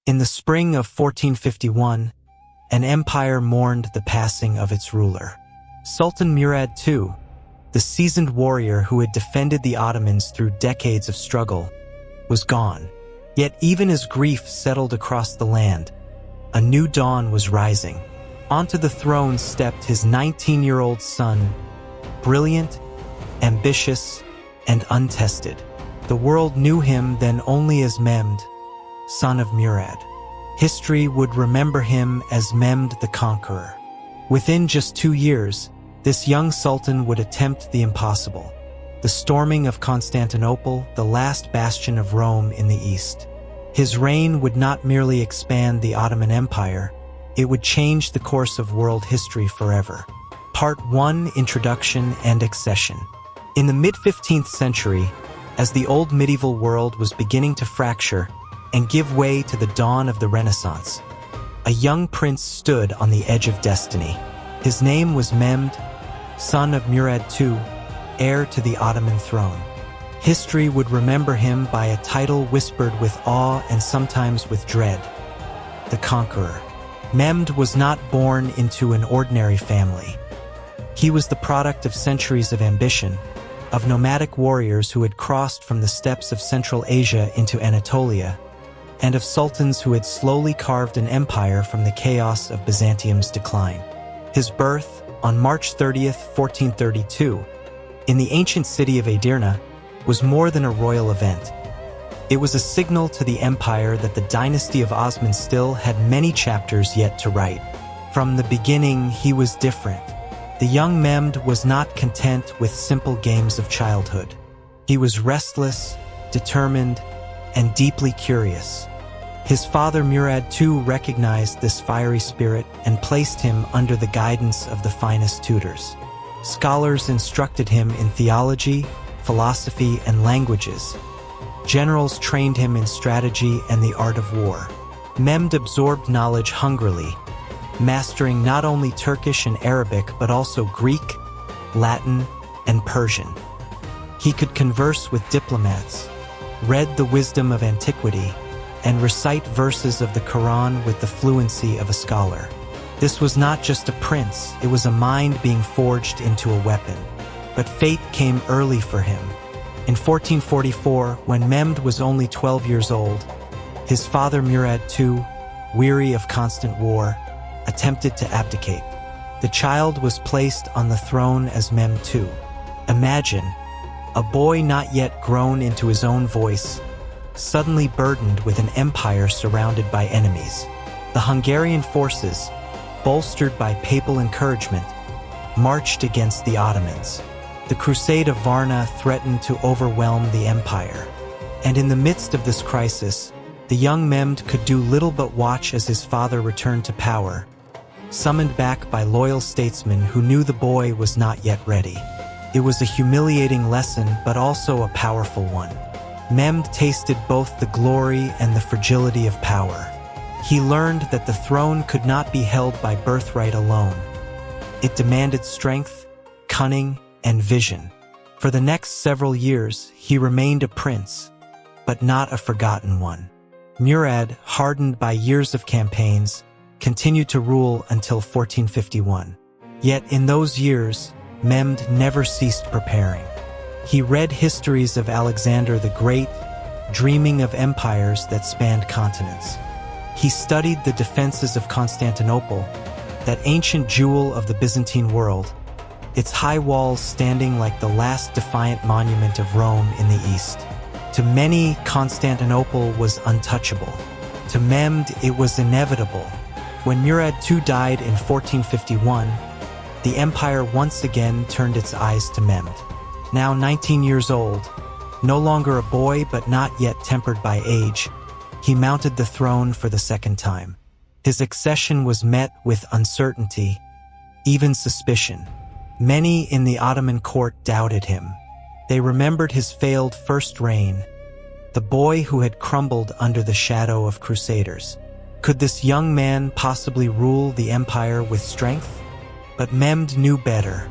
In the spring of 1451, an empire mourned the passing of its ruler. Sultan Murad II, the seasoned warrior who had defended the Ottomans through decades of struggle, was gone. Yet even as grief settled across the land, a new dawn was rising. Onto the throne stepped his 19-year-old son, brilliant, ambitious, and untested. The world knew him then only as Mehmed, son of Murad. History would remember him as Mehmed the Conqueror. Within just 2 years, this young sultan would attempt the impossible: the storming of Constantinople, the last bastion of Rome in the east. His reign would not merely expand the Ottoman Empire, it would change the course of world history forever. Part 1: Introduction and Accession. In the mid-15th century, as the old medieval world was beginning to fracture and give way to the dawn of the Renaissance, a young prince stood on the edge of destiny. His name was Mehmed, son of Murad II, heir to the Ottoman throne. History would remember him by a title whispered with awe and sometimes with dread: the Conqueror. Mehmed was not born into an ordinary family. He was the product of centuries of ambition, of nomadic warriors who had crossed from the steppes of Central Asia into Anatolia, and of sultans who had slowly carved an empire from the chaos of Byzantium's decline. His birth, on March 30th, 1432, in the ancient city of Edirne, was more than a royal event. It was a signal to the empire that the dynasty of Osman still had many chapters yet to write. From the beginning, he was different. The young Mehmed was not content with simple games of childhood. He was restless, determined, and deeply curious. His father Murad II recognized this fiery spirit and placed him under the guidance of the finest tutors. Scholars instructed him in theology, philosophy, and languages. Generals trained him in strategy and the art of war. Mehmed absorbed knowledge hungrily, mastering not only Turkish and Arabic but also Greek, Latin, and Persian. He could converse with diplomats, read the wisdom of antiquity, and recite verses of the Quran with the fluency of a scholar. This was not just a prince, it was a mind being forged into a weapon. But fate came early for him. In 1444, when Mehmed was only 12 years old, his father Murad II, weary of constant war, attempted to abdicate. The child was placed on the throne as Mehmed II. Imagine, a boy not yet grown into his own voice, suddenly burdened with an empire surrounded by enemies. The Hungarian forces, bolstered by papal encouragement, marched against the Ottomans. The Crusade of Varna threatened to overwhelm the empire. And in the midst of this crisis, the young Mehmed could do little but watch as his father returned to power, summoned back by loyal statesmen who knew the boy was not yet ready. It was a humiliating lesson, but also a powerful one. Mehmed tasted both the glory and the fragility of power. He learned that the throne could not be held by birthright alone. It demanded strength, cunning, and vision. For the next several years, he remained a prince, but not a forgotten one. Murad, hardened by years of campaigns, continued to rule until 1451. Yet in those years, Mehmed never ceased preparing. He read histories of Alexander the Great, dreaming of empires that spanned continents. He studied the defenses of Constantinople, that ancient jewel of the Byzantine world, its high walls standing like the last defiant monument of Rome in the east. To many, Constantinople was untouchable. To Mehmed, it was inevitable. When Murad II died in 1451, the empire once again turned its eyes to Mehmed. Now 19 years old, no longer a boy but not yet tempered by age, he mounted the throne for the second time. His accession was met with uncertainty, even suspicion. Many in the Ottoman court doubted him. They remembered his failed first reign, the boy who had crumbled under the shadow of crusaders. Could this young man possibly rule the empire with strength? But Mehmed knew better.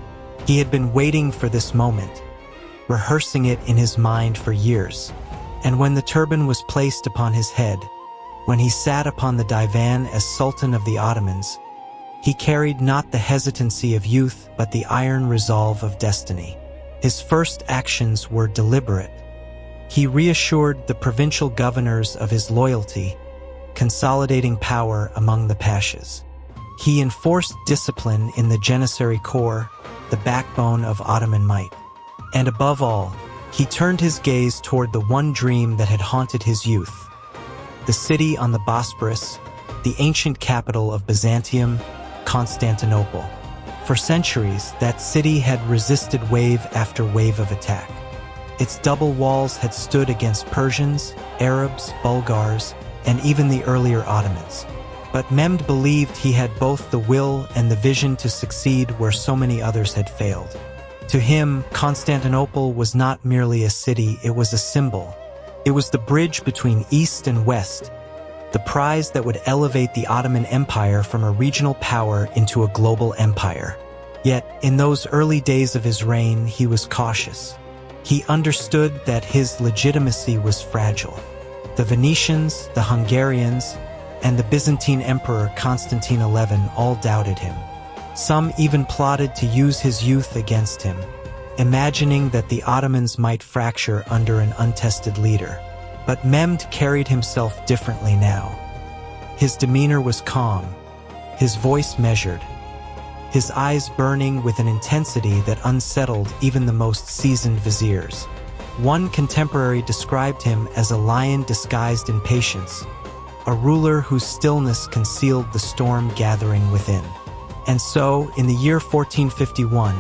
He had been waiting for this moment, rehearsing it in his mind for years. And when the turban was placed upon his head, When he sat upon the divan as Sultan of the Ottomans, he carried not the hesitancy of youth but the iron resolve of destiny. His first actions were deliberate. He reassured the provincial governors of his loyalty, consolidating power among the pashas. He enforced discipline in the Janissary Corps, the backbone of Ottoman might. And above all, he turned his gaze toward the one dream that had haunted his youth: the city on the Bosporus, the ancient capital of Byzantium, Constantinople. For centuries, that city had resisted wave after wave of attack. Its double walls had stood against Persians, Arabs, Bulgars, and even the earlier Ottomans. But Mehmed believed he had both the will and the vision to succeed where so many others had failed. To him, Constantinople was not merely a city, it was a symbol. It was the bridge between East and West, the prize that would elevate the Ottoman Empire from a regional power into a global empire. Yet, in those early days of his reign, he was cautious. He understood that his legitimacy was fragile. The Venetians, the Hungarians, and the Byzantine Emperor Constantine XI all doubted him. Some even plotted to use his youth against him, imagining that the Ottomans might fracture under an untested leader. But Mehmed carried himself differently now. His demeanor was calm, his voice measured, his eyes burning with an intensity that unsettled even the most seasoned viziers. One contemporary described him as a lion disguised in patience, a ruler whose stillness concealed the storm gathering within. And so, in the year 1451,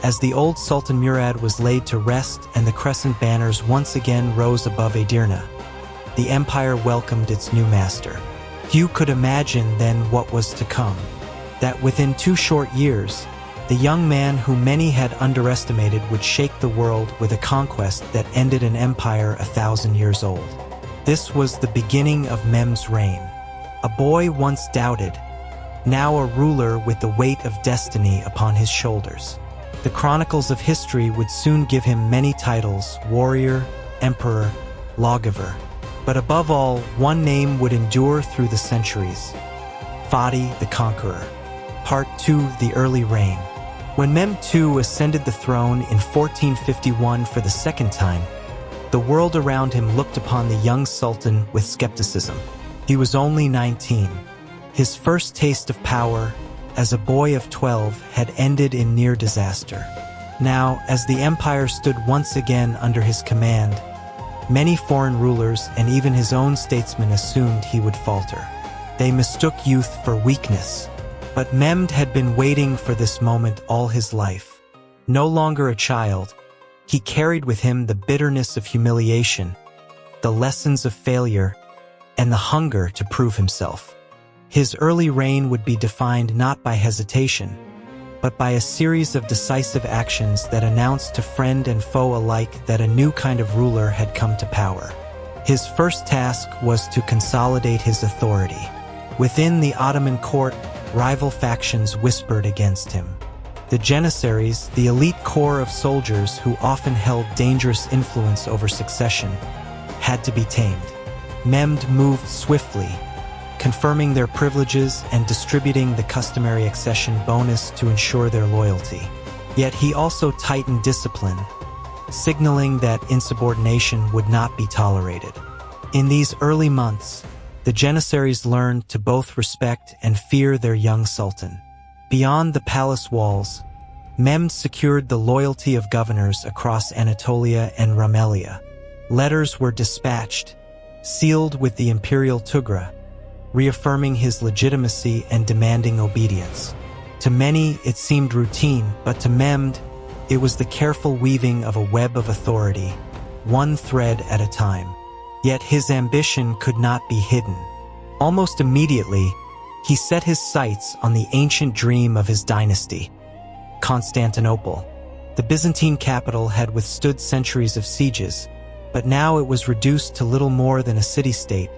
as the old Sultan Murad was laid to rest and the crescent banners once again rose above Edirne, the empire welcomed its new master. Few could imagine then what was to come, that within 2 short years, the young man whom many had underestimated would shake the world with a conquest that ended an empire 1,000 years old. This was the beginning of Mehmed's reign. A boy once doubted, now a ruler with the weight of destiny upon his shoulders. The chronicles of history would soon give him many titles: warrior, emperor, lawgiver. But above all, one name would endure through the centuries: Fatih the Conqueror. Part 2: The Early Reign. When Mehmed II ascended the throne in 1451 for the second time, the world around him looked upon the young sultan with skepticism. He was only 19. His first taste of power, as a boy of 12, had ended in near disaster. Now, as the empire stood once again under his command, many foreign rulers and even his own statesmen assumed he would falter. They mistook youth for weakness. But Mehmed had been waiting for this moment all his life. No longer a child, he carried with him the bitterness of humiliation, the lessons of failure, and the hunger to prove himself. His early reign would be defined not by hesitation, but by a series of decisive actions that announced to friend and foe alike that a new kind of ruler had come to power. His first task was to consolidate his authority. Within the Ottoman court, rival factions whispered against him. The Janissaries, the elite corps of soldiers who often held dangerous influence over succession, had to be tamed. Mehmed moved swiftly, confirming their privileges and distributing the customary accession bonus to ensure their loyalty. Yet he also tightened discipline, signaling that insubordination would not be tolerated. In these early months, the Janissaries learned to both respect and fear their young sultan. Beyond the palace walls, Mehmed secured the loyalty of governors across Anatolia and Rumelia. Letters were dispatched, sealed with the imperial tugra, reaffirming his legitimacy and demanding obedience. To many, it seemed routine, but to Mehmed, it was the careful weaving of a web of authority, one thread at a time. Yet his ambition could not be hidden. Almost immediately, he set his sights on the ancient dream of his dynasty, Constantinople. The Byzantine capital had withstood centuries of sieges, but now it was reduced to little more than a city-state.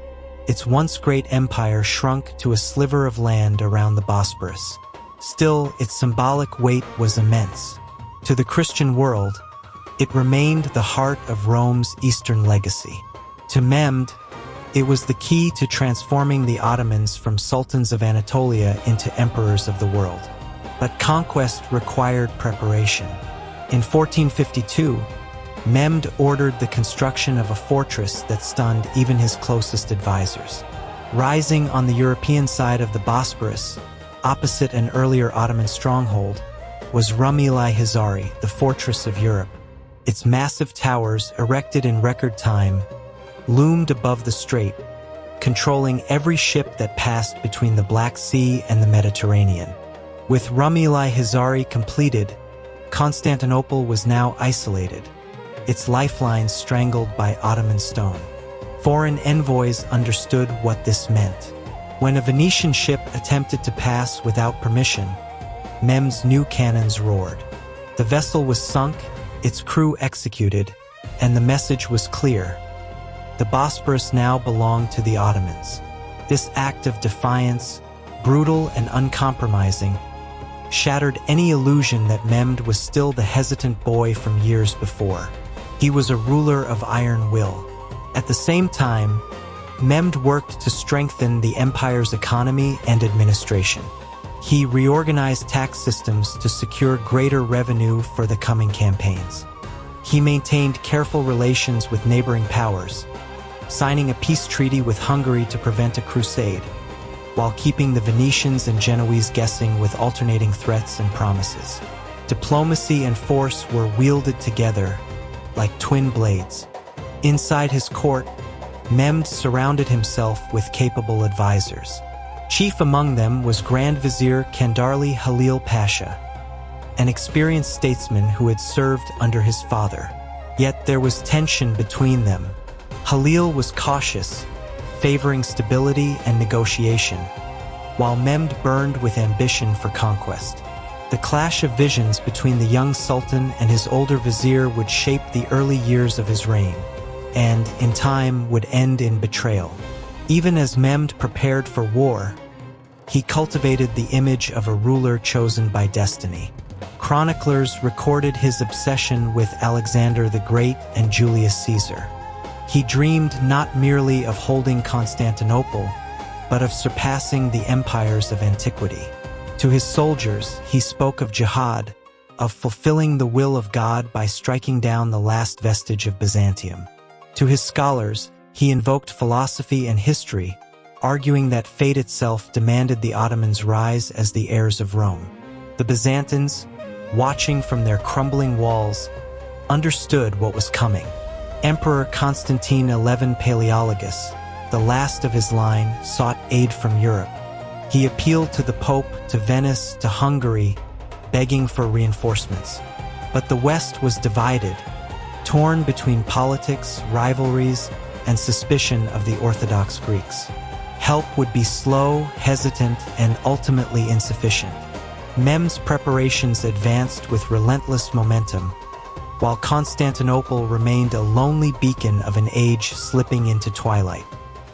Its once great empire shrunk to a sliver of land around the Bosporus. Still, its symbolic weight was immense. To the Christian world, it remained the heart of Rome's Eastern legacy. To Mehmed, It was the key to transforming the Ottomans from sultans of Anatolia into emperors of the world. But conquest required preparation. In 1452, Mehmed ordered the construction of a fortress that stunned even his closest advisors. Rising on the European side of the Bosporus, opposite an earlier Ottoman stronghold, was Rumeilai-Hizari, the fortress of Europe. Its massive towers, erected in record time, loomed above the strait, controlling every ship that passed between the Black Sea and the Mediterranean. With Rumeilai-Hizari completed, Constantinople was now isolated, its lifelines strangled by Ottoman stone. Foreign envoys understood what this meant. When a Venetian ship attempted to pass without permission, Mehmed's new cannons roared. The vessel was sunk, its crew executed, and the message was clear. The Bosporus now belonged to the Ottomans. This act of defiance, brutal and uncompromising, shattered any illusion that Mehmed was still the hesitant boy from years before. He was a ruler of iron will. At the same time, Mehmed worked to strengthen the empire's economy and administration. He reorganized tax systems to secure greater revenue for the coming campaigns. He maintained careful relations with neighboring powers, signing a peace treaty with Hungary to prevent a crusade, while keeping the Venetians and Genoese guessing with alternating threats and promises. Diplomacy and force were wielded together like twin blades. Inside his court, Mehmed surrounded himself with capable advisors. Chief among them was Grand Vizier Kandarli Halil Pasha, an experienced statesman who had served under his father. Yet there was tension between them. Halil was cautious, favoring stability and negotiation, while Mehmed burned with ambition for conquest. The clash of visions between the young sultan and his older vizier would shape the early years of his reign, and, in time, would end in betrayal. Even as Mehmed prepared for war, he cultivated the image of a ruler chosen by destiny. Chroniclers recorded his obsession with Alexander the Great and Julius Caesar. He dreamed not merely of holding Constantinople, but of surpassing the empires of antiquity. To his soldiers, he spoke of jihad, of fulfilling the will of God by striking down the last vestige of Byzantium. To his scholars, he invoked philosophy and history, arguing that fate itself demanded the Ottomans rise as the heirs of Rome. The Byzantines, watching from their crumbling walls, understood what was coming. Emperor Constantine XI Palaeologus, the last of his line, sought aid from Europe. He appealed to the Pope, to Venice, to Hungary, begging for reinforcements. But the West was divided, torn between politics, rivalries, and suspicion of the Orthodox Greeks. Help would be slow, hesitant, and ultimately insufficient. Mehmed's preparations advanced with relentless momentum, while Constantinople remained a lonely beacon of an age slipping into twilight.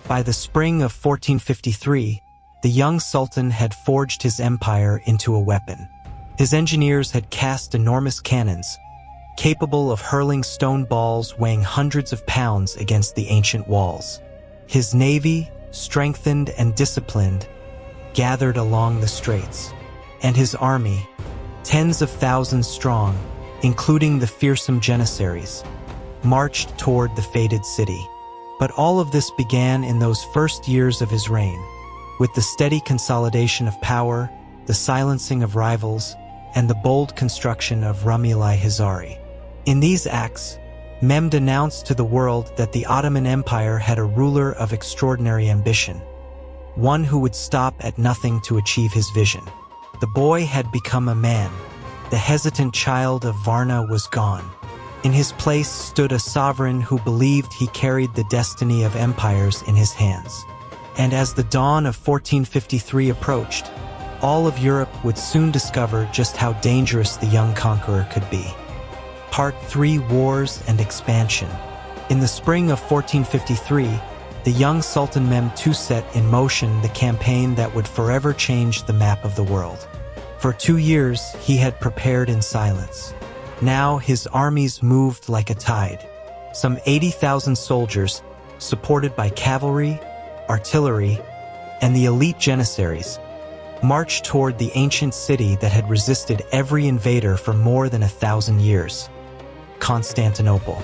By the spring of 1453, the young sultan had forged his empire into a weapon. His engineers had cast enormous cannons, capable of hurling stone balls weighing hundreds of pounds against the ancient walls. His navy, strengthened and disciplined, gathered along the straits, and his army, tens of thousands strong, including the fearsome Janissaries, marched toward the fated city. But all of this began in those first years of his reign, with the steady consolidation of power, the silencing of rivals, and the bold construction of Rumeilai-Hizari. In these acts, Mehmed announced to the world that the Ottoman Empire had a ruler of extraordinary ambition, one who would stop at nothing to achieve his vision. The boy had become a man. The hesitant child of Varna was gone. In his place stood a sovereign who believed he carried the destiny of empires in his hands. And as the dawn of 1453 approached, all of Europe would soon discover just how dangerous the young conqueror could be. Part 3: Wars and Expansion. In the spring of 1453, the young Sultan Mehmed II set in motion the campaign that would forever change the map of the world. For 2 years, he had prepared in silence. Now his armies moved like a tide. Some 80,000 soldiers, supported by cavalry, artillery, and the elite janissaries, marched toward the ancient city that had resisted every invader for more than 1,000 years, Constantinople.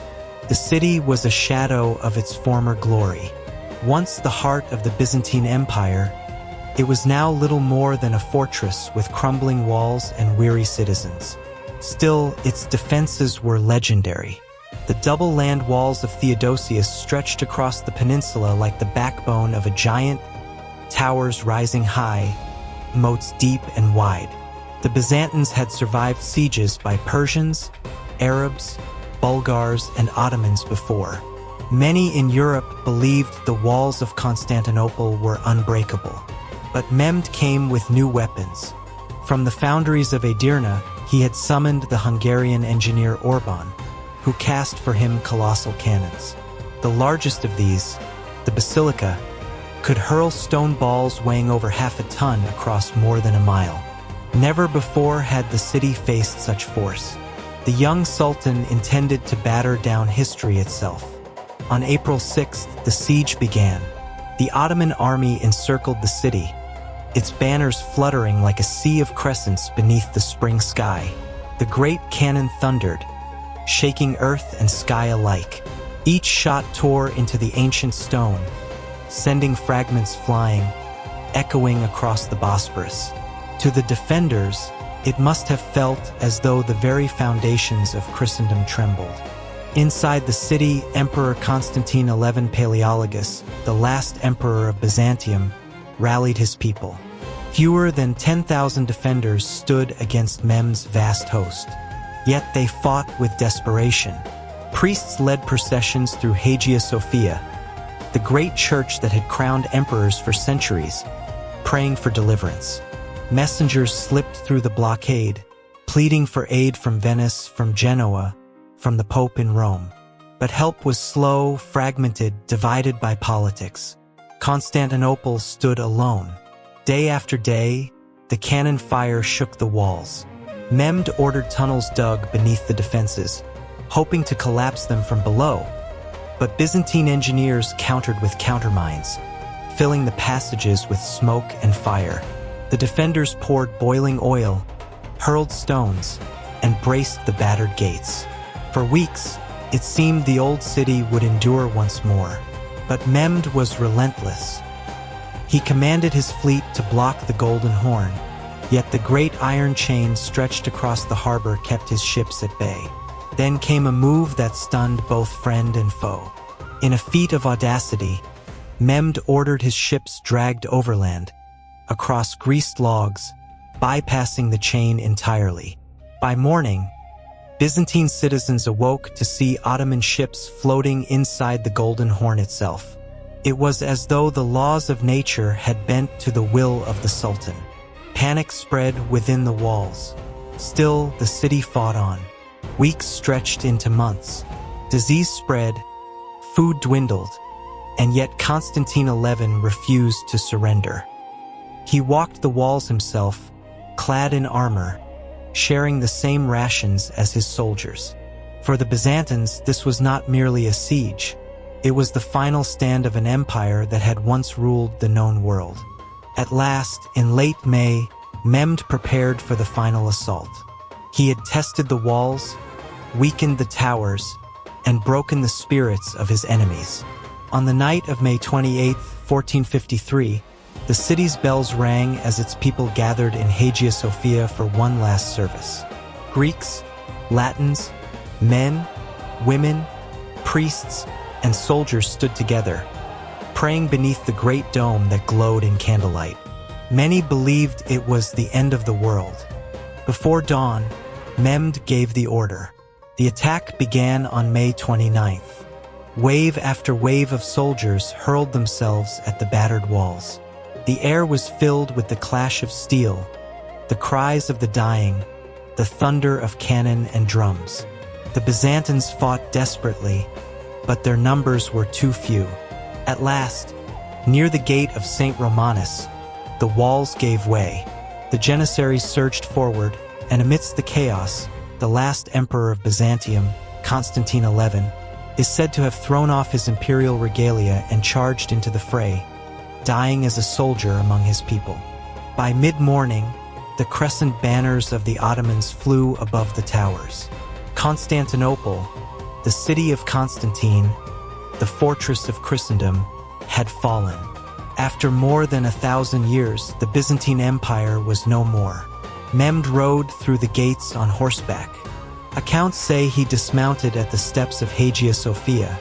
The city was a shadow of its former glory. Once the heart of the Byzantine Empire, it was now little more than a fortress with crumbling walls and weary citizens. Still, its defenses were legendary. The double land walls of Theodosius stretched across the peninsula like the backbone of a giant, towers rising high, moats deep and wide. The Byzantines had survived sieges by Persians, Arabs, Bulgars, and Ottomans before. Many in Europe believed the walls of Constantinople were unbreakable. But Mehmed came with new weapons. From the foundries of Edirne, he had summoned the Hungarian engineer Orban, who cast for him colossal cannons. The largest of these, the basilica, could hurl stone balls weighing over half a ton across more than a mile. Never before had the city faced such force. The young sultan intended to batter down history itself. On April 6th, the siege began. The Ottoman army encircled the city, its banners fluttering like a sea of crescents beneath the spring sky. The great cannon thundered, shaking earth and sky alike. Each shot tore into the ancient stone, sending fragments flying, echoing across the Bosporus. To the defenders, it must have felt as though the very foundations of Christendom trembled. Inside the city, Emperor Constantine XI Palaeologus, the last emperor of Byzantium, rallied his people. Fewer than 10,000 defenders stood against Mehmed's vast host. Yet they fought with desperation. Priests led processions through Hagia Sophia, the great church that had crowned emperors for centuries, praying for deliverance. Messengers slipped through the blockade, pleading for aid from Venice, from Genoa, from the Pope in Rome. But help was slow, fragmented, divided by politics. Constantinople stood alone. Day after day, the cannon fire shook the walls. Mehmed ordered tunnels dug beneath the defenses, hoping to collapse them from below. But Byzantine engineers countered with countermines, filling the passages with smoke and fire. The defenders poured boiling oil, hurled stones, and braced the battered gates. For weeks, it seemed the old city would endure once more. But Mehmed was relentless. He commanded his fleet to block the Golden Horn, yet the great iron chain stretched across the harbor kept his ships at bay. Then came a move that stunned both friend and foe. In a feat of audacity, Mehmed ordered his ships dragged overland, across greased logs, bypassing the chain entirely. By morning, Byzantine citizens awoke to see Ottoman ships floating inside the Golden Horn itself. It was as though the laws of nature had bent to the will of the Sultan. Panic spread within the walls. Still, the city fought on. Weeks stretched into months. Disease spread, food dwindled, and yet Constantine XI refused to surrender. He walked the walls himself, clad in armor, sharing the same rations as his soldiers. For the Byzantines, this was not merely a siege. It was the final stand of an empire that had once ruled the known world. At last, in late May, Mehmed prepared for the final assault. He had tested the walls, weakened the towers, and broken the spirits of his enemies. On the night of May 28, 1453, the city's bells rang as its people gathered in Hagia Sophia for one last service. Greeks, Latins, men, women, priests, and soldiers stood together, praying beneath the great dome that glowed in candlelight. Many believed it was the end of the world. Before dawn, Mehmed gave the order. The attack began on May 29th. Wave after wave of soldiers hurled themselves at the battered walls. The air was filled with the clash of steel, the cries of the dying, the thunder of cannon and drums. The Byzantines fought desperately, but their numbers were too few. At last, near the gate of St. Romanus, the walls gave way. The janissaries surged forward, and amidst the chaos, the last emperor of Byzantium, Constantine XI, is said to have thrown off his imperial regalia and charged into the fray, dying as a soldier among his people. By mid-morning, the crescent banners of the Ottomans flew above the towers. Constantinople, the city of Constantine, the fortress of Christendom, had fallen. After more than 1,000 years, the Byzantine Empire was no more. Mehmed rode through the gates on horseback. Accounts say he dismounted at the steps of Hagia Sophia,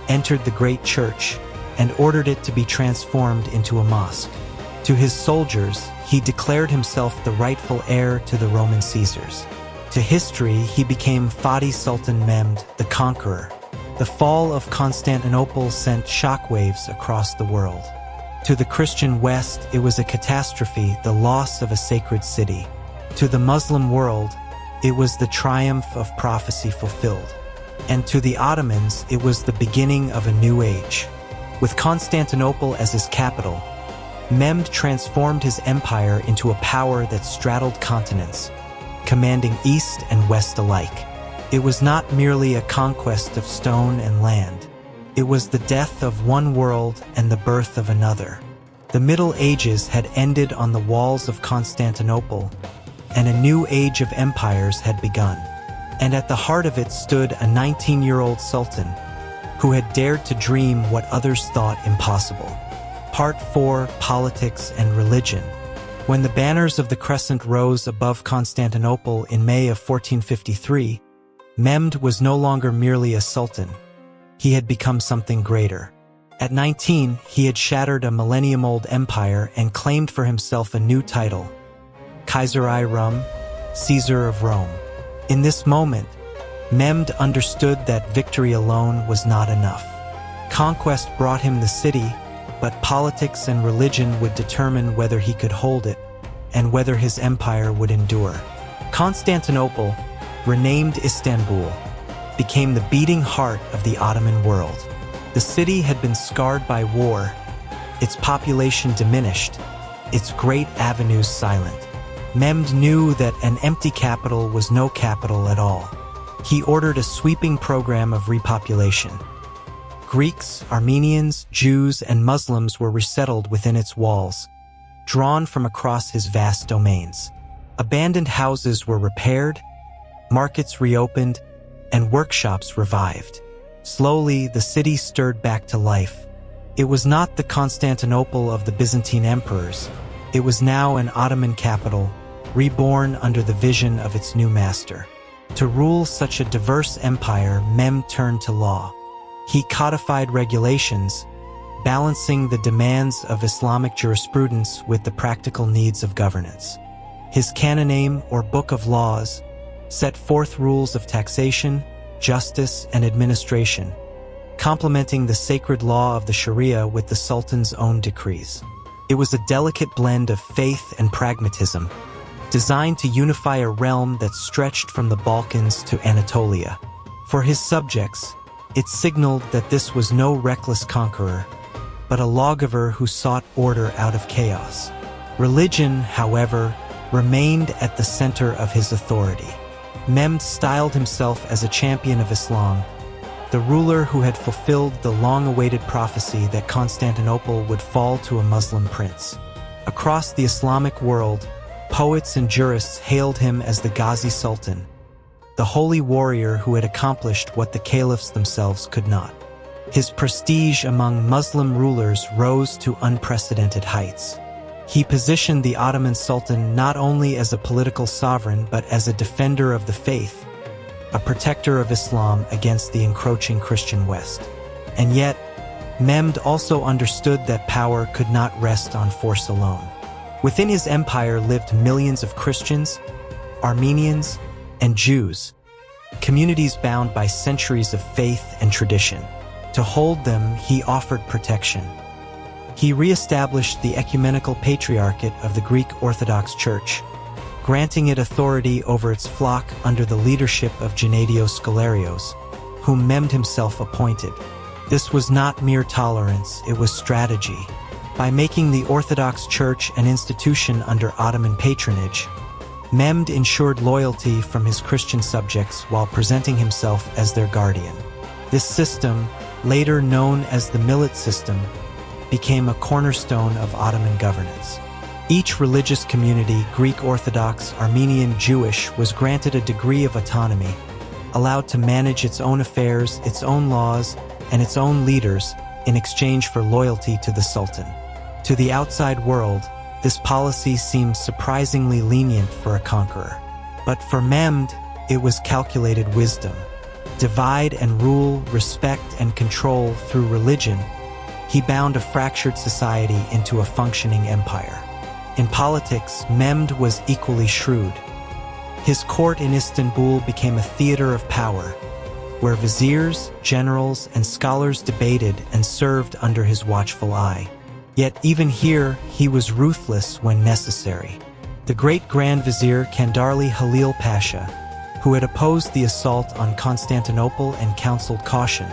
entered the great church, and ordered it to be transformed into a mosque. To his soldiers, he declared himself the rightful heir to the Roman Caesars. To history, he became Fatih Sultan Mehmed, the Conqueror. The fall of Constantinople sent shockwaves across the world. To the Christian West, it was a catastrophe, the loss of a sacred city. To the Muslim world, it was the triumph of prophecy fulfilled. And to the Ottomans, it was the beginning of a new age. With Constantinople as his capital, Mehmed transformed his empire into a power that straddled continents, commanding east and west alike. It was not merely a conquest of stone and land. It was the death of one world and the birth of another. The Middle Ages had ended on the walls of Constantinople, and a new age of empires had begun. And at the heart of it stood a 19-year-old sultan who had dared to dream what others thought impossible. Part 4: Politics and Religion. When the banners of the Crescent rose above Constantinople in May of 1453, Mehmed was no longer merely a sultan. He had become something greater. At 19, he had shattered a millennium-old empire and claimed for himself a new title, Kaiser-i-Rum, Caesar of Rome. In this moment, Mehmed understood that victory alone was not enough. Conquest brought him the city, but politics and religion would determine whether he could hold it and whether his empire would endure. Constantinople, renamed Istanbul, became the beating heart of the Ottoman world. The city had been scarred by war, its population diminished, its great avenues silent. Mehmed knew that an empty capital was no capital at all. He ordered a sweeping program of repopulation. Greeks, Armenians, Jews, and Muslims were resettled within its walls, drawn from across his vast domains. Abandoned houses were repaired, markets reopened, and workshops revived. Slowly, the city stirred back to life. It was not the Constantinople of the Byzantine emperors. It was now an Ottoman capital, reborn under the vision of its new master. To rule such a diverse empire, Mehmed turned to law. He codified regulations, balancing the demands of Islamic jurisprudence with the practical needs of governance. His Canoname, or Book of Laws, set forth rules of taxation, justice, and administration, complementing the sacred law of the Sharia with the Sultan's own decrees. It was a delicate blend of faith and pragmatism, designed to unify a realm that stretched from the Balkans to Anatolia. For his subjects, it signaled that this was no reckless conqueror, but a lawgiver who sought order out of chaos. Religion, however, remained at the center of his authority. Mehmed styled himself as a champion of Islam, the ruler who had fulfilled the long-awaited prophecy that Constantinople would fall to a Muslim prince. Across the Islamic world, poets and jurists hailed him as the Ghazi Sultan, the holy warrior who had accomplished what the caliphs themselves could not. His prestige among Muslim rulers rose to unprecedented heights. He positioned the Ottoman Sultan not only as a political sovereign but as a defender of the faith, a protector of Islam against the encroaching Christian West. And yet, Mehmed also understood that power could not rest on force alone. Within his empire lived millions of Christians, Armenians, and Jews, communities bound by centuries of faith and tradition. To hold them, he offered protection. He re-established the ecumenical patriarchate of the Greek Orthodox Church, granting it authority over its flock under the leadership of Gennadios Scholarios, whom Mehmed himself appointed. This was not mere tolerance, it was strategy. By making the Orthodox Church an institution under Ottoman patronage, Mehmed ensured loyalty from his Christian subjects while presenting himself as their guardian. This system, later known as the Millet system, became a cornerstone of Ottoman governance. Each religious community, Greek Orthodox, Armenian, Jewish, was granted a degree of autonomy, allowed to manage its own affairs, its own laws, and its own leaders in exchange for loyalty to the Sultan. To the outside world, this policy seemed surprisingly lenient for a conqueror. But for Mehmed, it was calculated wisdom. Divide and rule, respect and control through religion, he bound a fractured society into a functioning empire. In politics, Mehmed was equally shrewd. His court in Istanbul became a theater of power, where viziers, generals, and scholars debated and served under his watchful eye. Yet even here, he was ruthless when necessary. The great Grand Vizier Kandarli Halil Pasha, who had opposed the assault on Constantinople and counseled caution,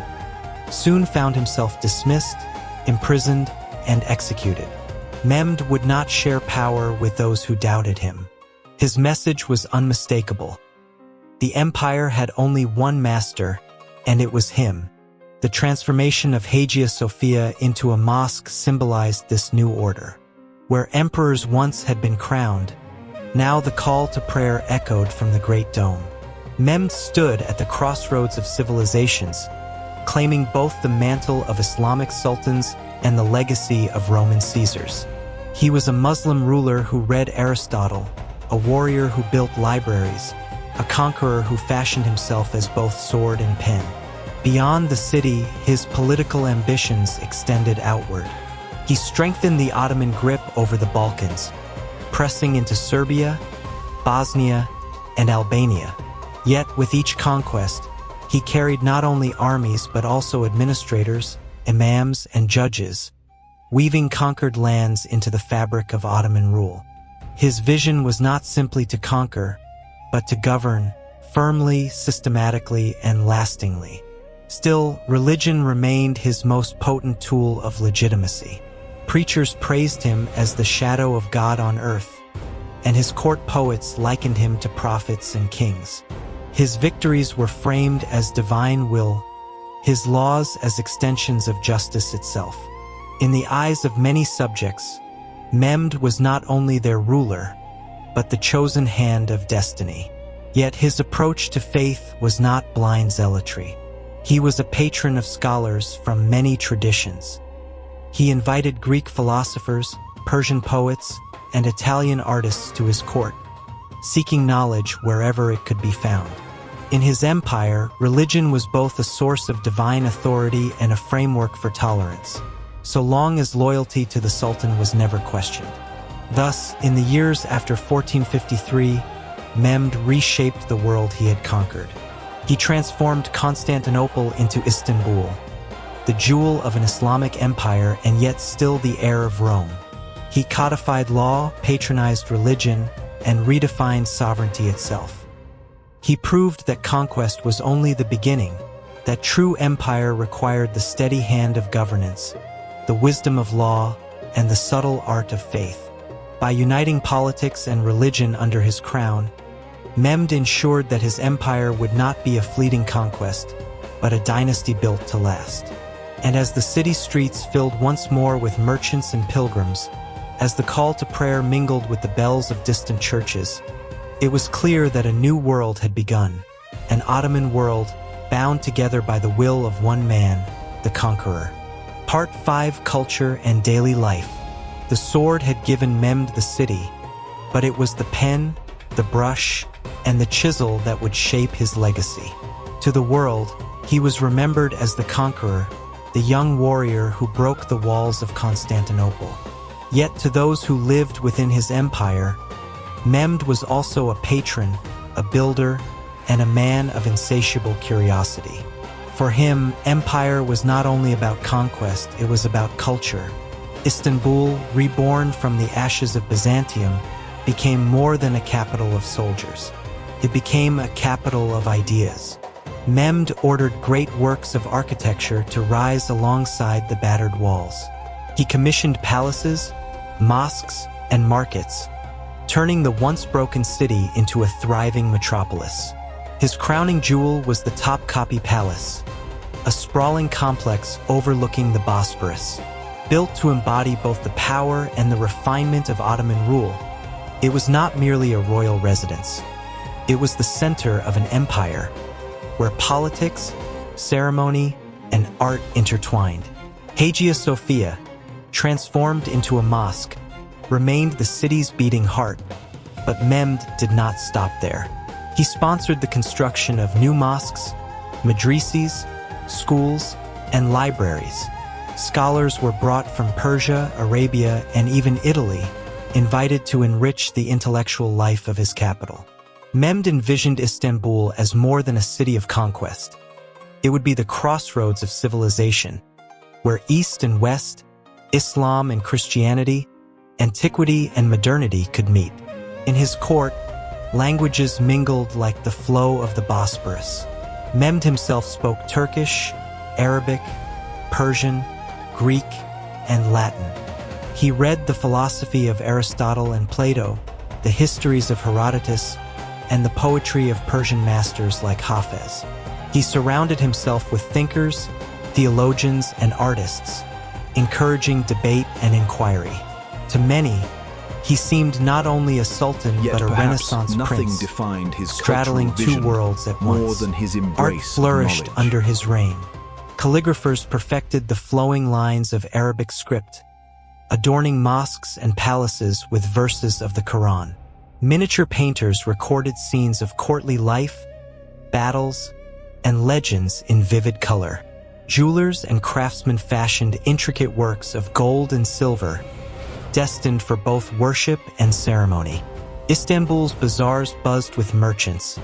soon found himself dismissed, imprisoned, and executed. Mehmed would not share power with those who doubted him. His message was unmistakable. The empire had only one master, and it was him. The transformation of Hagia Sophia into a mosque symbolized this new order. Where emperors once had been crowned, now the call to prayer echoed from the Great Dome. Mehmed stood at the crossroads of civilizations, claiming both the mantle of Islamic sultans and the legacy of Roman Caesars. He was a Muslim ruler who read Aristotle, a warrior who built libraries, a conqueror who fashioned himself as both sword and pen. Beyond the city, his political ambitions extended outward. He strengthened the Ottoman grip over the Balkans, pressing into Serbia, Bosnia, and Albania. Yet with each conquest, he carried not only armies but also administrators, imams, and judges, weaving conquered lands into the fabric of Ottoman rule. His vision was not simply to conquer, but to govern firmly, systematically, and lastingly. Still, religion remained his most potent tool of legitimacy. Preachers praised him as the shadow of God on earth, and his court poets likened him to prophets and kings. His victories were framed as divine will, his laws as extensions of justice itself. In the eyes of many subjects, Mehmed was not only their ruler, but the chosen hand of destiny. Yet his approach to faith was not blind zealotry. He was a patron of scholars from many traditions. He invited Greek philosophers, Persian poets, and Italian artists to his court, seeking knowledge wherever it could be found. In his empire, religion was both a source of divine authority and a framework for tolerance, so long as loyalty to the Sultan was never questioned. Thus, in the years after 1453, Mehmed reshaped the world he had conquered. He transformed Constantinople into Istanbul, the jewel of an Islamic empire and yet still the heir of Rome. He codified law, patronized religion, and redefined sovereignty itself. He proved that conquest was only the beginning, that true empire required the steady hand of governance, the wisdom of law, and the subtle art of faith. By uniting politics and religion under his crown, Mehmed ensured that his empire would not be a fleeting conquest, but a dynasty built to last. And as the city streets filled once more with merchants and pilgrims, as the call to prayer mingled with the bells of distant churches, it was clear that a new world had begun, an Ottoman world bound together by the will of one man, the Conqueror. Part 5: Culture and Daily Life. The sword had given Mehmed the city, but it was the pen, the brush, and the chisel that would shape his legacy. To the world, he was remembered as the Conqueror, the young warrior who broke the walls of Constantinople. Yet to those who lived within his empire, Mehmed was also a patron, a builder, and a man of insatiable curiosity. For him, empire was not only about conquest, it was about culture. Istanbul, reborn from the ashes of Byzantium, became more than a capital of soldiers. It became a capital of ideas. Mehmed ordered great works of architecture to rise alongside the battered walls. He commissioned palaces, mosques, and markets, turning the once broken city into a thriving metropolis. His crowning jewel was the Topkapi Palace, a sprawling complex overlooking the Bosporus. Built to embody both the power and the refinement of Ottoman rule, it was not merely a royal residence. It was the center of an empire where politics, ceremony, and art intertwined. Hagia Sophia, transformed into a mosque, remained the city's beating heart, but Mehmed did not stop there. He sponsored the construction of new mosques, medreses, schools, and libraries. Scholars were brought from Persia, Arabia, and even Italy, invited to enrich the intellectual life of his capital. Mehmed envisioned Istanbul as more than a city of conquest. It would be the crossroads of civilization, where East and West, Islam and Christianity, antiquity and modernity could meet. In his court, languages mingled like the flow of the Bosporus. Mehmed himself spoke Turkish, Arabic, Persian, Greek, and Latin. He read the philosophy of Aristotle and Plato, the histories of Herodotus, and the poetry of Persian masters like Hafez. He surrounded himself with thinkers, theologians, and artists, encouraging debate and inquiry. To many, he seemed not only a sultan but a Renaissance prince, straddling two worlds at once. Art flourished under his reign. Calligraphers perfected the flowing lines of Arabic script, adorning mosques and palaces with verses of the Quran. Miniature painters recorded scenes of courtly life, battles, and legends in vivid color. Jewelers and craftsmen fashioned intricate works of gold and silver, destined for both worship and ceremony. Istanbul's bazaars buzzed with merchants,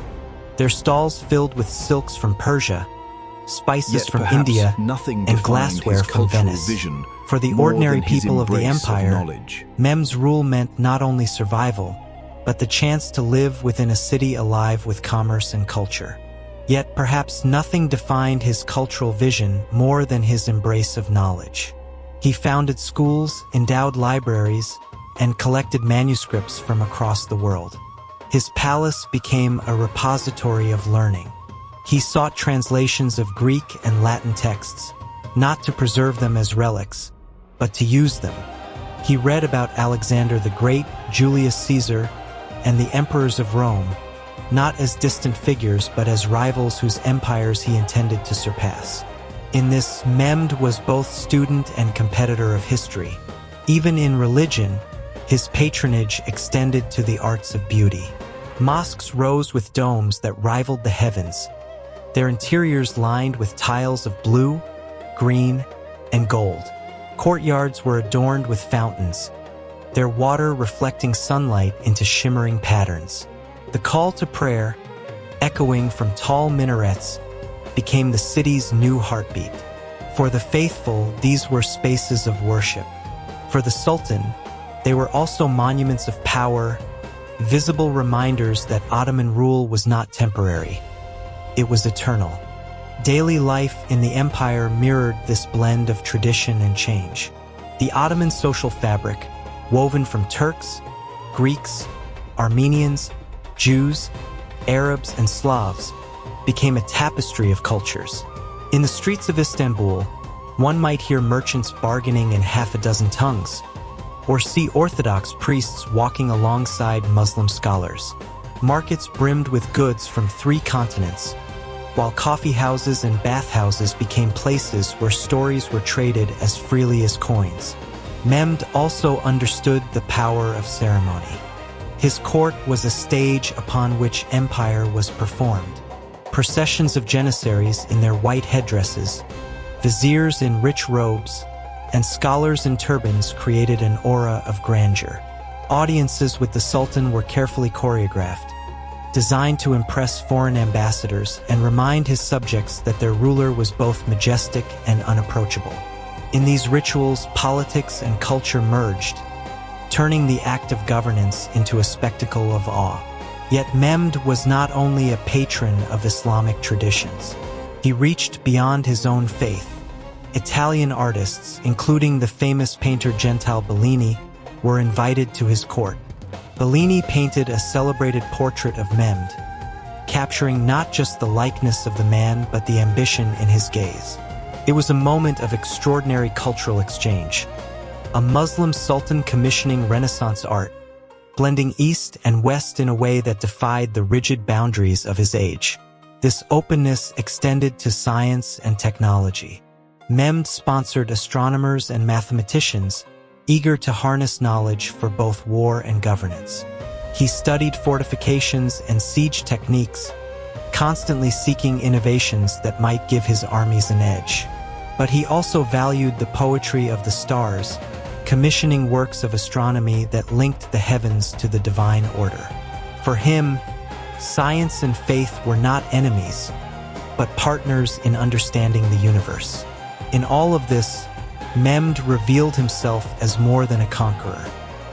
their stalls filled with silks from Persia, spices from India, and glassware from Venice. For the ordinary people of the empire, Mehmed's rule meant not only survival, but the chance to live within a city alive with commerce and culture. Yet perhaps nothing defined his cultural vision more than his embrace of knowledge. He founded schools, endowed libraries, and collected manuscripts from across the world. His palace became a repository of learning. He sought translations of Greek and Latin texts, not to preserve them as relics, but to use them. He read about Alexander the Great, Julius Caesar, and the emperors of Rome, not as distant figures but as rivals whose empires he intended to surpass. In this, Mehmed was both student and competitor of history. Even in religion, his patronage extended to the arts of beauty. Mosques rose with domes that rivaled the heavens, their interiors lined with tiles of blue, green, and gold. Courtyards were adorned with fountains, their water reflecting sunlight into shimmering patterns. The call to prayer, echoing from tall minarets, became the city's new heartbeat. For the faithful, these were spaces of worship. For the Sultan, they were also monuments of power, visible reminders that Ottoman rule was not temporary. It was eternal. Daily life in the empire mirrored this blend of tradition and change. The Ottoman social fabric, woven from Turks, Greeks, Armenians, Jews, Arabs, and Slavs, became a tapestry of cultures. In the streets of Istanbul, one might hear merchants bargaining in half a dozen tongues, or see Orthodox priests walking alongside Muslim scholars. Markets brimmed with goods from 3 continents, while coffee houses and bathhouses became places where stories were traded as freely as coins. Mehmed also understood the power of ceremony. His court was a stage upon which empire was performed. Processions of janissaries in their white headdresses, viziers in rich robes, and scholars in turbans created an aura of grandeur. Audiences with the Sultan were carefully choreographed, designed to impress foreign ambassadors and remind his subjects that their ruler was both majestic and unapproachable. In these rituals, politics and culture merged, turning the act of governance into a spectacle of awe. Yet Mehmed was not only a patron of Islamic traditions. He reached beyond his own faith. Italian artists, including the famous painter Gentile Bellini, were invited to his court. Bellini painted a celebrated portrait of Mehmed, capturing not just the likeness of the man but the ambition in his gaze. It was a moment of extraordinary cultural exchange. A Muslim sultan commissioning Renaissance art, blending East and West in a way that defied the rigid boundaries of his age. This openness extended to science and technology. Mehmed sponsored astronomers and mathematicians, eager to harness knowledge for both war and governance. He studied fortifications and siege techniques, constantly seeking innovations that might give his armies an edge. But he also valued the poetry of the stars, commissioning works of astronomy that linked the heavens to the divine order. For him, science and faith were not enemies, but partners in understanding the universe. In all of this, Mehmed revealed himself as more than a conqueror.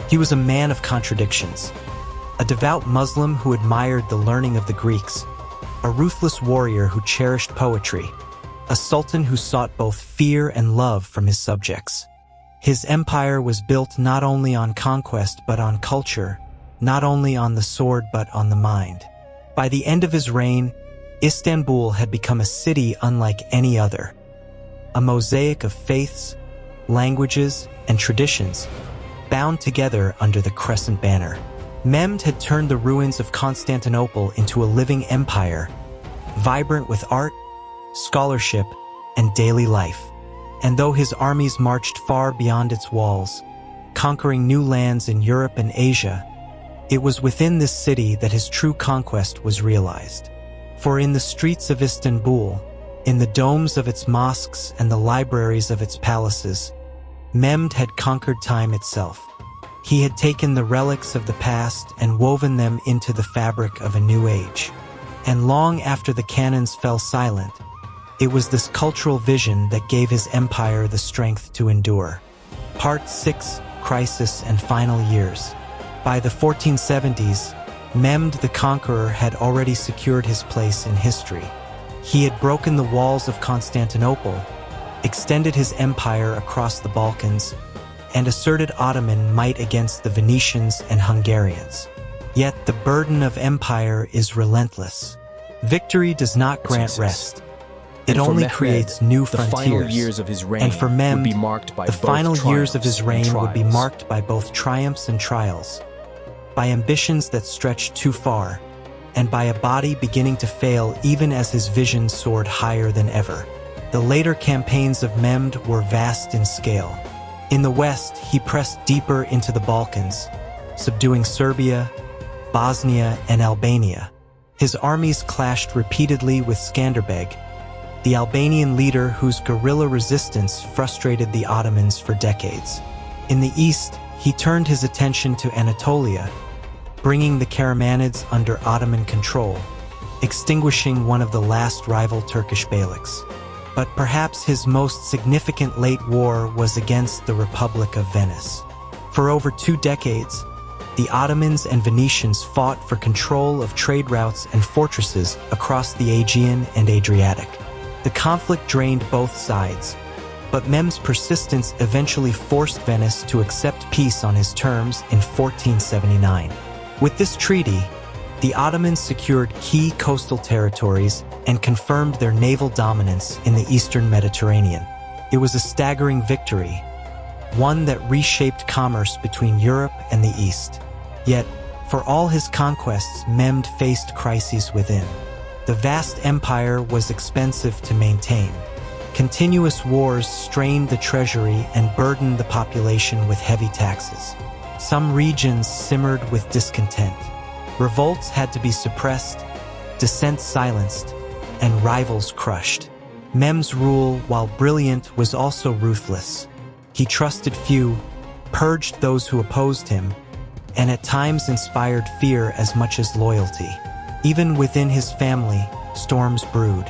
He was a man of contradictions, a devout Muslim who admired the learning of the Greeks, a ruthless warrior who cherished poetry, a sultan who sought both fear and love from his subjects. His empire was built not only on conquest but on culture, not only on the sword but on the mind. By the end of his reign, Istanbul had become a city unlike any other. A mosaic of faiths, languages, and traditions, bound together under the crescent banner. Mehmed had turned the ruins of Constantinople into a living empire, vibrant with art, scholarship, and daily life. And though his armies marched far beyond its walls, conquering new lands in Europe and Asia, it was within this city that his true conquest was realized. For in the streets of Istanbul, in the domes of its mosques and the libraries of its palaces, Mehmed had conquered time itself. He had taken the relics of the past and woven them into the fabric of a new age. And long after the cannons fell silent, it was this cultural vision that gave his empire the strength to endure. Part 6: Crisis and Final Years. By the 1470s, Mehmed the Conqueror had already secured his place in history. He had broken the walls of Constantinople, extended his empire across the Balkans, and asserted Ottoman might against the Venetians and Hungarians. Yet the burden of empire is relentless. Victory does not grant rest. It only creates new frontiers. And for Mehmed, the final years of his reign would be marked by both triumphs and trials, by ambitions that stretched too far, and by a body beginning to fail even as his vision soared higher than ever. The later campaigns of Mehmed were vast in scale. In the west, he pressed deeper into the Balkans, subduing Serbia, Bosnia, and Albania. His armies clashed repeatedly with Skanderbeg, the Albanian leader whose guerrilla resistance frustrated the Ottomans for decades. In the east, he turned his attention to Anatolia, bringing the Karamanids under Ottoman control, extinguishing one of the last rival Turkish beyliks. But perhaps his most significant late war was against the Republic of Venice. For over 2 decades, the Ottomans and Venetians fought for control of trade routes and fortresses across the Aegean and Adriatic. The conflict drained both sides, but Mehmed's persistence eventually forced Venice to accept peace on his terms in 1479. With this treaty, the Ottomans secured key coastal territories and confirmed their naval dominance in the eastern Mediterranean. It was a staggering victory, one that reshaped commerce between Europe and the East. Yet, for all his conquests, Mehmed faced crises within. The vast empire was expensive to maintain. Continuous wars strained the treasury and burdened the population with heavy taxes. Some regions simmered with discontent. Revolts had to be suppressed, dissent silenced, and rivals crushed. Mehmed's rule, while brilliant, was also ruthless. He trusted few, purged those who opposed him, and at times inspired fear as much as loyalty. Even within his family, storms brewed.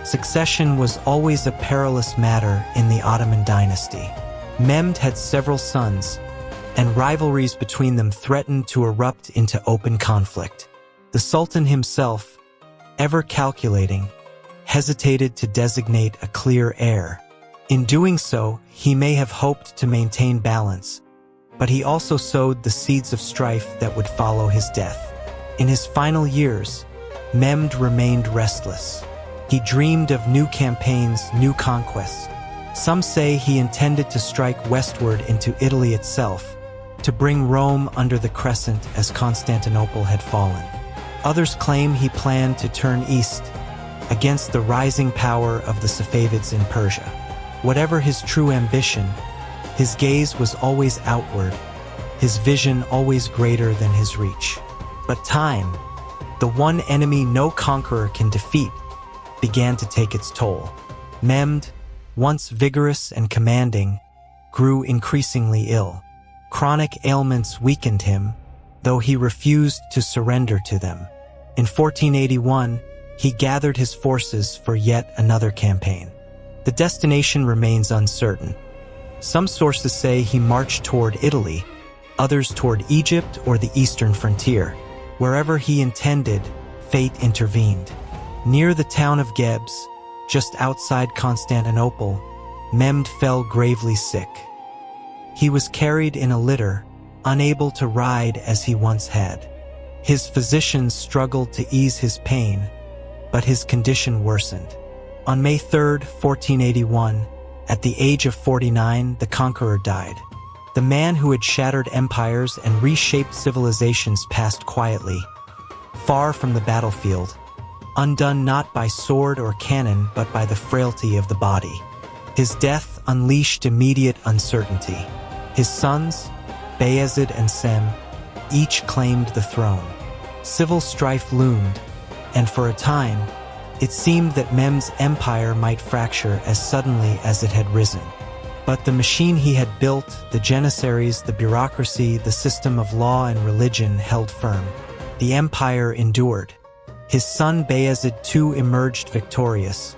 Succession was always a perilous matter in the Ottoman dynasty. Mehmed had several sons, and rivalries between them threatened to erupt into open conflict. The Sultan himself, ever calculating, hesitated to designate a clear heir. In doing so, he may have hoped to maintain balance, but he also sowed the seeds of strife that would follow his death. In his final years, Mehmed remained restless. He dreamed of new campaigns, new conquests. Some say he intended to strike westward into Italy itself, to bring Rome under the crescent as Constantinople had fallen. Others claim he planned to turn east, against the rising power of the Safavids in Persia. Whatever his true ambition, his gaze was always outward, his vision always greater than his reach. But time, the one enemy no conqueror can defeat, began to take its toll. Mehmed, once vigorous and commanding, grew increasingly ill. Chronic ailments weakened him, though he refused to surrender to them. In 1481, he gathered his forces for yet another campaign. The destination remains uncertain. Some sources say he marched toward Italy, others toward Egypt or the eastern frontier. Wherever he intended, fate intervened. Near the town of Gebs, just outside Constantinople, Mehmed fell gravely sick. He was carried in a litter, unable to ride as he once had. His physicians struggled to ease his pain, but his condition worsened. On May 3, 1481, at the age of 49, the Conqueror died. The man who had shattered empires and reshaped civilizations passed quietly, far from the battlefield, undone not by sword or cannon but by the frailty of the body. His death unleashed immediate uncertainty. His sons, Bayezid and Sem, each claimed the throne. Civil strife loomed, and for a time, it seemed that Mehmed's empire might fracture as suddenly as it had risen. But the machine he had built, the janissaries, the bureaucracy, the system of law and religion held firm. The empire endured. His son Bayezid II emerged victorious,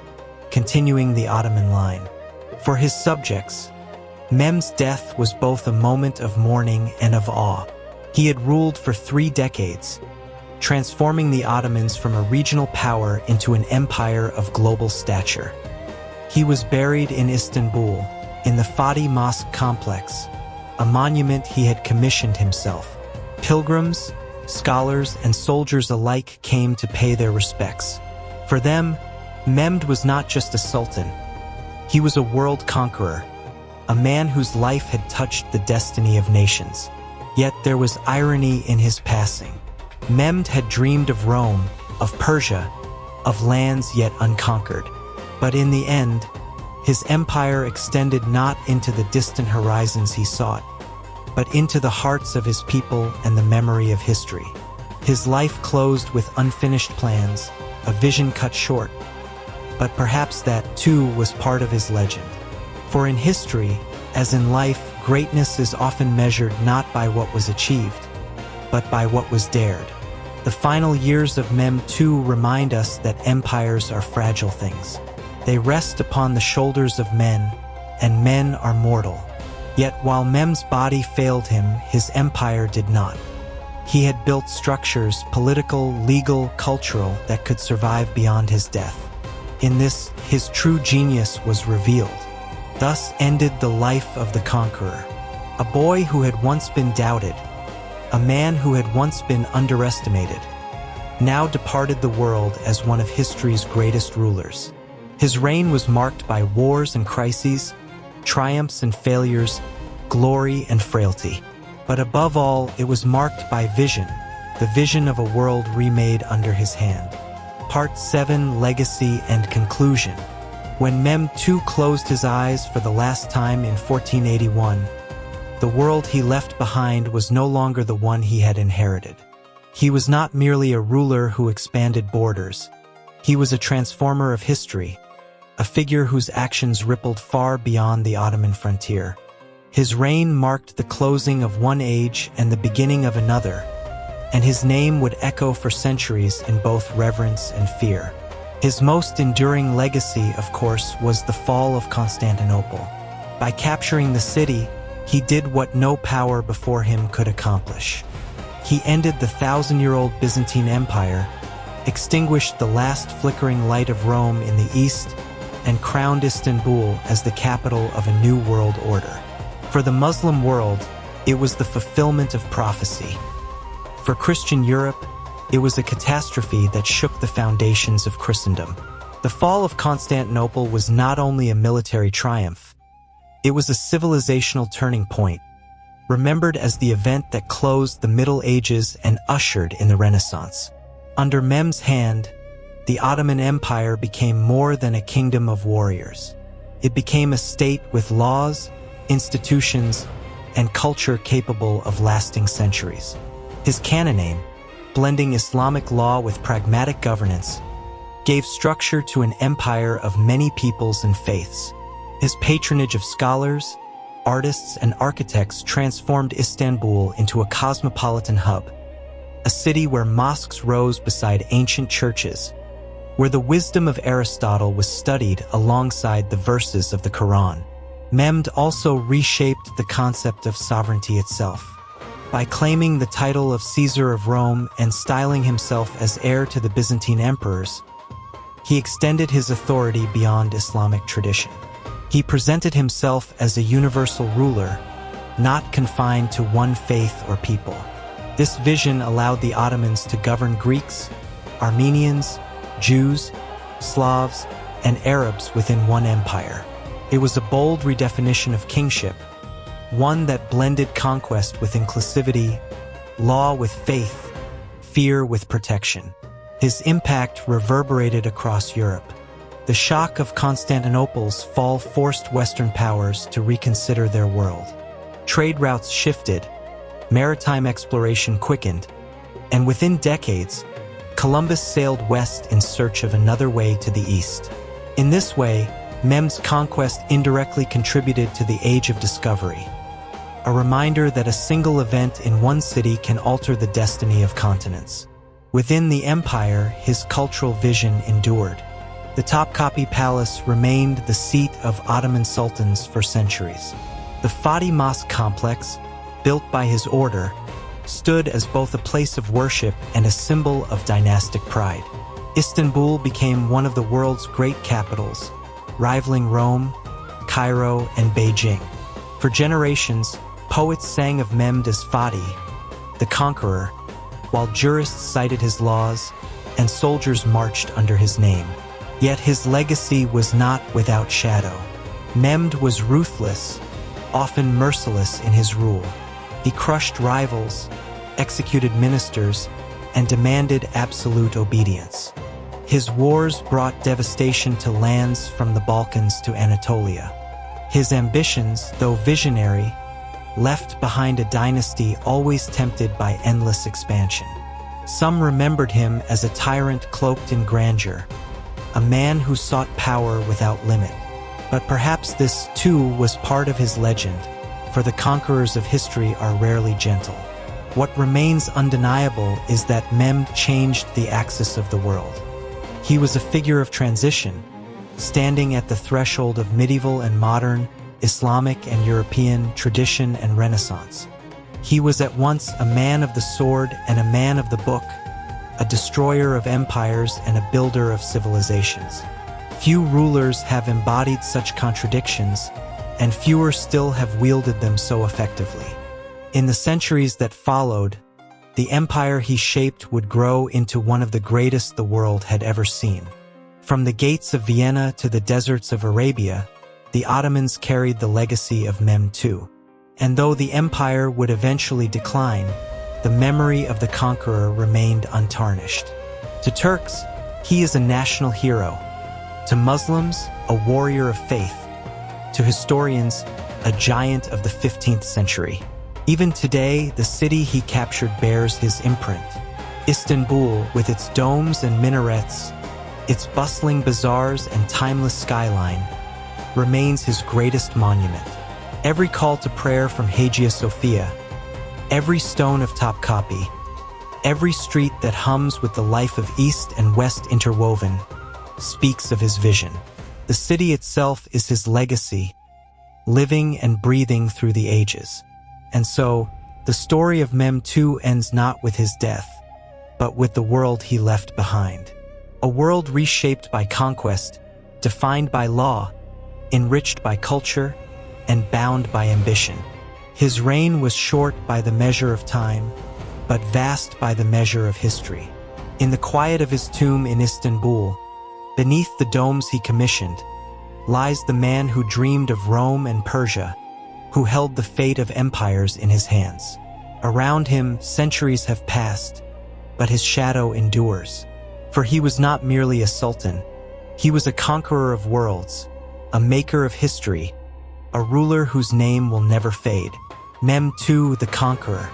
continuing the Ottoman line. For his subjects, Mehmed's death was both a moment of mourning and of awe. He had ruled for 3 decades, transforming the Ottomans from a regional power into an empire of global stature. He was buried in Istanbul, in the Fatih Mosque complex, a monument he had commissioned himself. Pilgrims, scholars, and soldiers alike came to pay their respects. For them, Mehmed was not just a sultan. He was a world conqueror, a man whose life had touched the destiny of nations. Yet there was irony in his passing. Mehmed had dreamed of Rome, of Persia, of lands yet unconquered. But in the end, his empire extended not into the distant horizons he sought, but into the hearts of his people and the memory of history. His life closed with unfinished plans, a vision cut short. But perhaps that, too, was part of his legend. For in history, as in life, greatness is often measured not by what was achieved, but by what was dared. The final years of Mehmed II remind us that empires are fragile things. They rest upon the shoulders of men, and men are mortal. Yet while Mehmed's body failed him, his empire did not. He had built structures, political, legal, cultural, that could survive beyond his death. In this, his true genius was revealed. Thus ended the life of the Conqueror, a boy who had once been doubted, a man who had once been underestimated, now departed the world as one of history's greatest rulers. His reign was marked by wars and crises, triumphs and failures, glory and frailty. But above all, it was marked by vision, the vision of a world remade under his hand. Part 7: Legacy and Conclusion. When Mehmed II closed his eyes for the last time in 1481, the world he left behind was no longer the one he had inherited. He was not merely a ruler who expanded borders. He was a transformer of history, a figure whose actions rippled far beyond the Ottoman frontier. His reign marked the closing of one age and the beginning of another, and his name would echo for centuries in both reverence and fear. His most enduring legacy, of course, was the fall of Constantinople. By capturing the city, he did what no power before him could accomplish. He ended the 1,000-year-old Byzantine Empire, extinguished the last flickering light of Rome in the east, and crowned Istanbul as the capital of a new world order. For the Muslim world, it was the fulfillment of prophecy. For Christian Europe, It was a catastrophe that shook the foundations of Christendom. The fall of Constantinople was not only a military triumph, it was a civilizational turning point, remembered as the event that closed the Middle Ages and ushered in the Renaissance. Under Mehmed's hand, the Ottoman Empire became more than a kingdom of warriors. It became a state with laws, institutions, and culture capable of lasting centuries. His canonym, blending Islamic law with pragmatic governance, gave structure to an empire of many peoples and faiths. His patronage of scholars, artists, and architects transformed Istanbul into a cosmopolitan hub, a city where mosques rose beside ancient churches, where the wisdom of Aristotle was studied alongside the verses of the Quran. Mehmed also reshaped the concept of sovereignty itself. By claiming the title of Caesar of Rome and styling himself as heir to the Byzantine emperors, he extended his authority beyond Islamic tradition. He presented himself as a universal ruler, not confined to one faith or people. This vision allowed the Ottomans to govern Greeks, Armenians, Jews, Slavs, and Arabs within one empire. It was a bold redefinition of kingship, one that blended conquest with inclusivity, law with faith, fear with protection. His impact reverberated across Europe. The shock of Constantinople's fall forced Western powers to reconsider their world. Trade routes shifted, maritime exploration quickened, and within decades, Columbus sailed west in search of another way to the east. In this way, Mehmed's conquest indirectly contributed to the Age of Discovery, a reminder that a single event in one city can alter the destiny of continents. Within the empire, his cultural vision endured. The Topkapi Palace remained the seat of Ottoman sultans for centuries. The Fatih Mosque complex, built by his order, stood as both a place of worship and a symbol of dynastic pride. Istanbul became one of the world's great capitals, rivaling Rome, Cairo, and Beijing. For generations, poets sang of Mehmed as Fatih, the conqueror, while jurists cited his laws and soldiers marched under his name. Yet his legacy was not without shadow. Mehmed was ruthless, often merciless in his rule. He crushed rivals, executed ministers, and demanded absolute obedience. His wars brought devastation to lands from the Balkans to Anatolia. His ambitions, though visionary, left behind a dynasty always tempted by endless expansion. Some remembered him as a tyrant cloaked in grandeur, a man who sought power without limit. But perhaps this, too, was part of his legend, for the conquerors of history are rarely gentle. What remains undeniable is that Mehmed changed the axis of the world. He was a figure of transition, standing at the threshold of medieval and modern, Islamic and European tradition and Renaissance. He was at once a man of the sword and a man of the book, a destroyer of empires and a builder of civilizations. Few rulers have embodied such contradictions, and fewer still have wielded them so effectively. In the centuries that followed, the empire he shaped would grow into one of the greatest the world had ever seen. From the gates of Vienna to the deserts of Arabia, the Ottomans carried the legacy of Mehmed II. And though the empire would eventually decline, the memory of the conqueror remained untarnished. To Turks, he is a national hero. To Muslims, a warrior of faith. To historians, a giant of the 15th century. Even today, the city he captured bears his imprint. Istanbul, with its domes and minarets, its bustling bazaars and timeless skyline, remains his greatest monument. Every call to prayer from Hagia Sophia, every stone of Topkapi, every street that hums with the life of East and West interwoven, speaks of his vision. The city itself is his legacy, living and breathing through the ages. And so, the story of Mehmed II ends not with his death, but with the world he left behind. A world reshaped by conquest, defined by law, enriched by culture, and bound by ambition. His reign was short by the measure of time, but vast by the measure of history. In the quiet of his tomb in Istanbul, beneath the domes he commissioned, lies the man who dreamed of Rome and Persia, who held the fate of empires in his hands. Around him, centuries have passed, but his shadow endures. For he was not merely a sultan, he was a conqueror of worlds, a maker of history, a ruler whose name will never fade. Mehmed II the Conqueror.